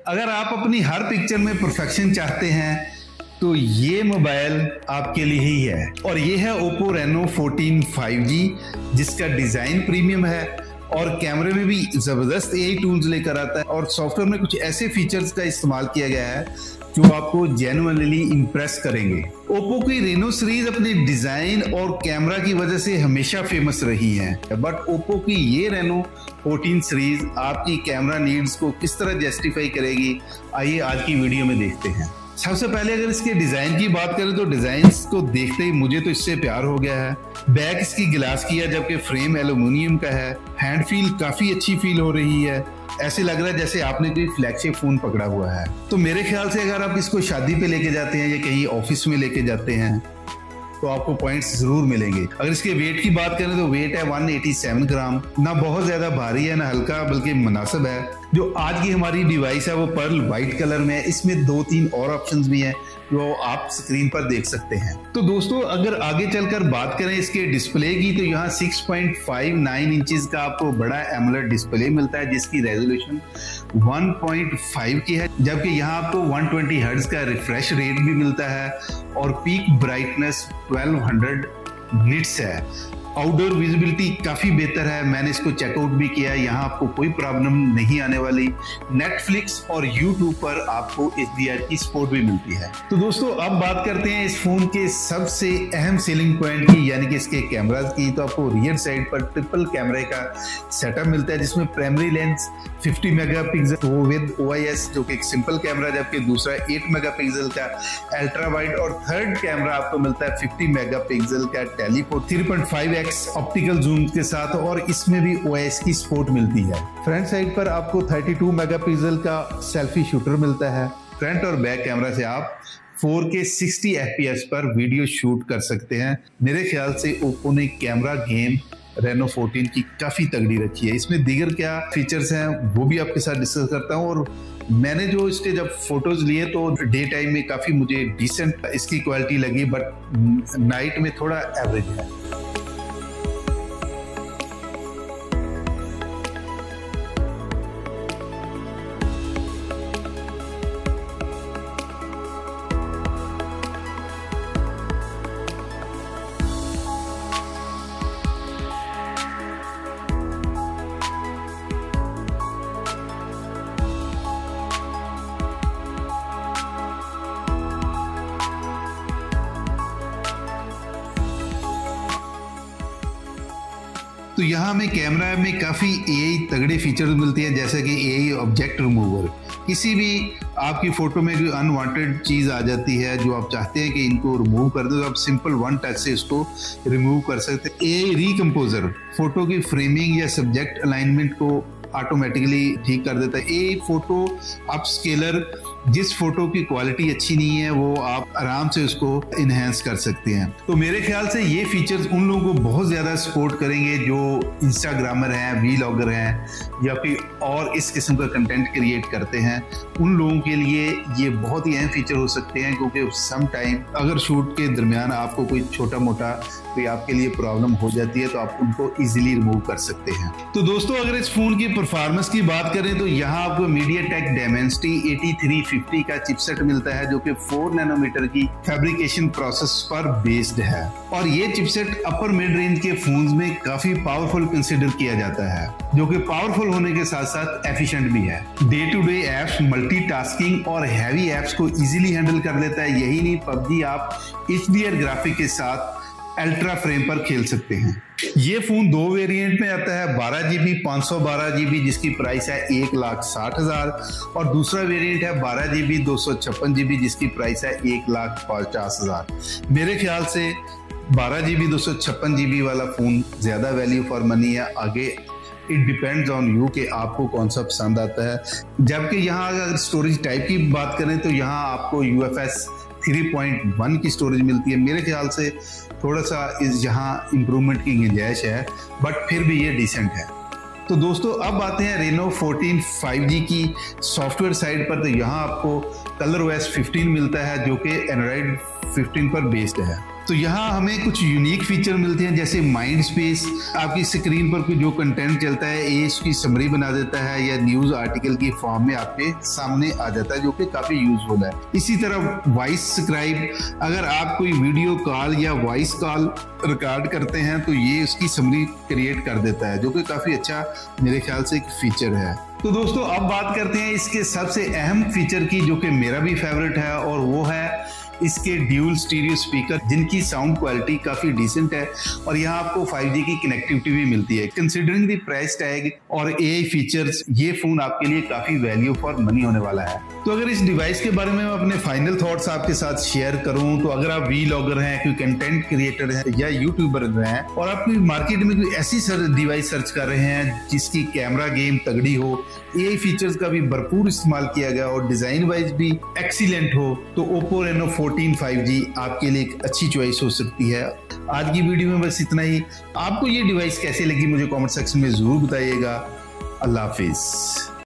अगर आप अपनी हर पिक्चर में परफेक्शन चाहते हैं तो ये मोबाइल आपके लिए ही है। और ये है Oppo Reno 14 5G, जिसका डिज़ाइन प्रीमियम है और कैमरे में भी ज़बरदस्त AI टूल्स लेकर आता है और सॉफ्टवेयर में कुछ ऐसे फीचर्स का इस्तेमाल किया गया है जो आपको जेन्युइनली इम्प्रेस करेंगे। Oppo की Reno सीरीज अपने डिजाइन और कैमरा की वजह से हमेशा फेमस रही है, बट Oppo की ये Reno 14 सीरीज आपकी कैमरा नीड्स को किस तरह जस्टिफाई करेगी, आइए आज की वीडियो में देखते हैं। सबसे पहले अगर इसके डिजाइन की बात करें तो डिजाइन को देखते ही मुझे तो इससे प्यार हो गया है। बैक इसकी गिलास की है जबकि फ्रेम एल्यूमिनियम का है। हैंड फील काफी अच्छी फील हो रही है, ऐसे लग रहा है जैसे आपने कोई फ्लैगशिप फोन पकड़ा हुआ है। तो मेरे ख्याल से अगर आप इसको शादी पे लेके जाते हैं या कहीं ऑफिस में लेके जाते हैं तो आपको पॉइंट्स जरूर मिलेंगे। अगर इसके वेट की बात करें तो वेट है 187 ग्राम, ना बहुत ज्यादा भारी है ना हल्का, बल्कि मुनासिब है। जो आज की हमारी डिवाइस है वो पर्ल व्हाइट कलर में है। इसमें 2-3 और ऑप्शंस भी हैं जो आप स्क्रीन पर देख सकते हैं। तो दोस्तों अगर आगे चलकर बात करें इसके डिस्प्ले की तो यहाँ 6.59 इंचेस का आपको बड़ा एमोलेड डिस्प्ले मिलता है जिसकी रेजोल्यूशन 1.5 की है, जबकि यहाँ आपको 120 हर्ट्ज का रिफ्रेश रेट भी मिलता है और पीक ब्राइटनेस 1200 निट्स है। आउटडोर विजिबिलिटी काफी बेहतर है, मैंने इसको चेकआउट भी किया है, यहाँ आपको कोई प्रॉब्लम नहीं आने वाली। नेटफ्लिक्स और यूट्यूब पर आपको HDR की सपोर्ट भी मिलती है। तो दोस्तों अब बात करते हैं इस फोन के सबसे अहम सेलिंग पॉइंट की, यानी कि इसके कैमरास की। तो आपको रियर साइड पर ट्रिपल कैमरे का सेटअप मिलता है जिसमें primary lens 50 megapixel with OIS जो कि एक सिंपल कैमरा, जबकि दूसरा 8 मेगापिक्सल का अल्ट्रा वाइड और थर्ड कैमरा आपको मिलता है 50 मेगापिक्सल का टेलीफोटो 3.5x ऑप्टिकल जूम के साथ, और इसमें भी OIS की सपोर्ट मिलती है। फ्रंट साइड पर आपको 32 मेगापिक्सल का सेल्फी शूटर मिलता है। फ्रंट और बैक कैमरा से आप 4K 60 FPS पर वीडियो शूट कर सकते हैं। मेरे ख्याल से Oppo ने कैमरा गेम Reno 14 की काफी तगड़ी रखी है। इसमें दीगर क्या फीचर्स हैं वो भी आपके साथ डिस्कस करता हूँ। और मैंने जो इसके जब फोटोज लिए तो डे टाइम में काफी मुझे डिसेंट इसकी क्वालिटी लगी, बट नाइट में थोड़ा एवरेज है। तो यहाँ हमें कैमरा में काफ़ी AI तगड़े फीचर्स मिलती हैं, जैसे कि AI ऑब्जेक्ट रिमूवर। किसी भी आपकी फ़ोटो में कोई अनवांटेड चीज़ आ जाती है जो आप चाहते हैं कि इनको रिमूव कर दो, तो आप सिंपल वन टच से इसको रिमूव कर सकते हैं। AI रिकम्पोजर फ़ोटो की फ्रेमिंग या सब्जेक्ट अलाइनमेंट को ऑटोमेटिकली ठीक कर देता है। AI फोटो अपस्केलर, जिस फोटो की क्वालिटी अच्छी नहीं है वो आप आराम से उसको इनहेंस कर सकते हैं। तो मेरे ख्याल से ये फीचर्स उन लोगों को बहुत ज़्यादा सपोर्ट करेंगे जो इंस्टाग्रामर हैं, वीलॉगर हैं या फिर और इस किस्म का कंटेंट क्रिएट करते हैं। उन लोगों के लिए ये बहुत ही अहम फीचर हो सकते हैं, क्योंकि सम टाइम अगर शूट के दरमियान आपको कोई छोटा मोटा कोई आपके लिए प्रॉब्लम हो जाती है तो आप उनको इजीली रिमूव कर सकते हैं। तो दोस्तों अगर इस फोन की परफॉर्मेंस की बात करें तो यहाँ आपको MediaTek Dimensity 8350 का चिपसेट मिलता है जो कि 4 नैनोमीटर की फैब्रिकेशन प्रोसेस पर बेस्ड है, और ये चिपसेट अपर मिड रेंज के फोन्स में काफी पावरफुल कंसिडर किया जाता है, जो कि पावरफुल होने के साथ साथ एफिशिएंट भी है। Day to day apps, multitasking और हैवी एप्स को इजीली हैंडल कर लेता है। यही नहीं, PUBG आप HDR ग्राफिक के साथ अल्ट्रा फ्रेम पर खेल सकते हैं। ये फोन 2 वेरिएंट में आता है, 12GB 512GB जिसकी प्राइस है 1,60,000 और दूसरा वेरिएंट है 12GB 256GB जिसकी प्राइस है 1,50,000। मेरे ख्याल से 12GB 256GB वाला फोन ज्यादा वैल्यू फॉर मनी है। आगे इट डिपेंड्स ऑन यू कि आपको कौन सा पसंद आता है। जबकि यहाँ अगर स्टोरेज टाइप की बात करें तो यहाँ आपको UFS 3.1 की स्टोरेज मिलती है। मेरे ख्याल से थोड़ा सा इस यहाँ इम्प्रूवमेंट की गुंजाइश है, बट फिर भी ये डिसेंट है। तो दोस्तों अब आते हैं Reno 14 5G की सॉफ्टवेयर साइड पर। तो यहाँ आपको ColorOS 15 मिलता है जो कि Android 15 पर बेस्ड है। तो यहाँ हमें कुछ यूनिक फीचर मिलते हैं, जैसे माइंड स्पेस। आपकी स्क्रीन पर कोई जो कंटेंट चलता है ये इसकी समरी बना देता है या न्यूज आर्टिकल की फॉर्म में आपके सामने आ जाता है, जो कि काफी यूजफुल है। इसी तरह वॉइस स्क्राइब, अगर आप कोई वीडियो कॉल या वॉइस कॉल रिकॉर्ड करते हैं तो ये उसकी समरी क्रिएट कर देता है, जो कि काफी अच्छा मेरे ख्याल से एक फीचर है। तो दोस्तों अब बात करते हैं इसके सबसे अहम फीचर की, जो कि मेरा भी फेवरेट है, और वो है इसके ड्यूल स्टीरियो स्पीकर, जिनकी साउंड क्वालिटी काफी डिसेंट है और यहाँ आपको 5G की कनेक्टिविटी भी मिलती है। कंसीडरिंग द प्राइस टैग और AI फीचर्स, ये फोन आपके लिए काफी वैल्यू फॉर मनी होने वाला है। तो अगर इस डिवाइस के बारे में मैं अपने फाइनल थॉट्स आपके साथ शेयर करूं, तो अगर आप वीलॉगर हैं, कोई कंटेंट क्रिएटर हैं या यूट्यूबर हैं और आप कोई मार्केट में कोई ऐसी डिवाइस सर्च कर रहे हैं जिसकी कैमरा गेम तगड़ी हो, AI फीचर्स का भी भरपूर इस्तेमाल किया गया और डिजाइन वाइज भी एक्सीलेंट हो, तो Oppo Reno 14 5G आपके लिए एक अच्छी चॉइस हो सकती है। आज की वीडियो में बस इतना ही। आपको ये डिवाइस कैसे लगी मुझे कमेंट सेक्शन में जरूर बताइएगा। अल्लाह हाफिज।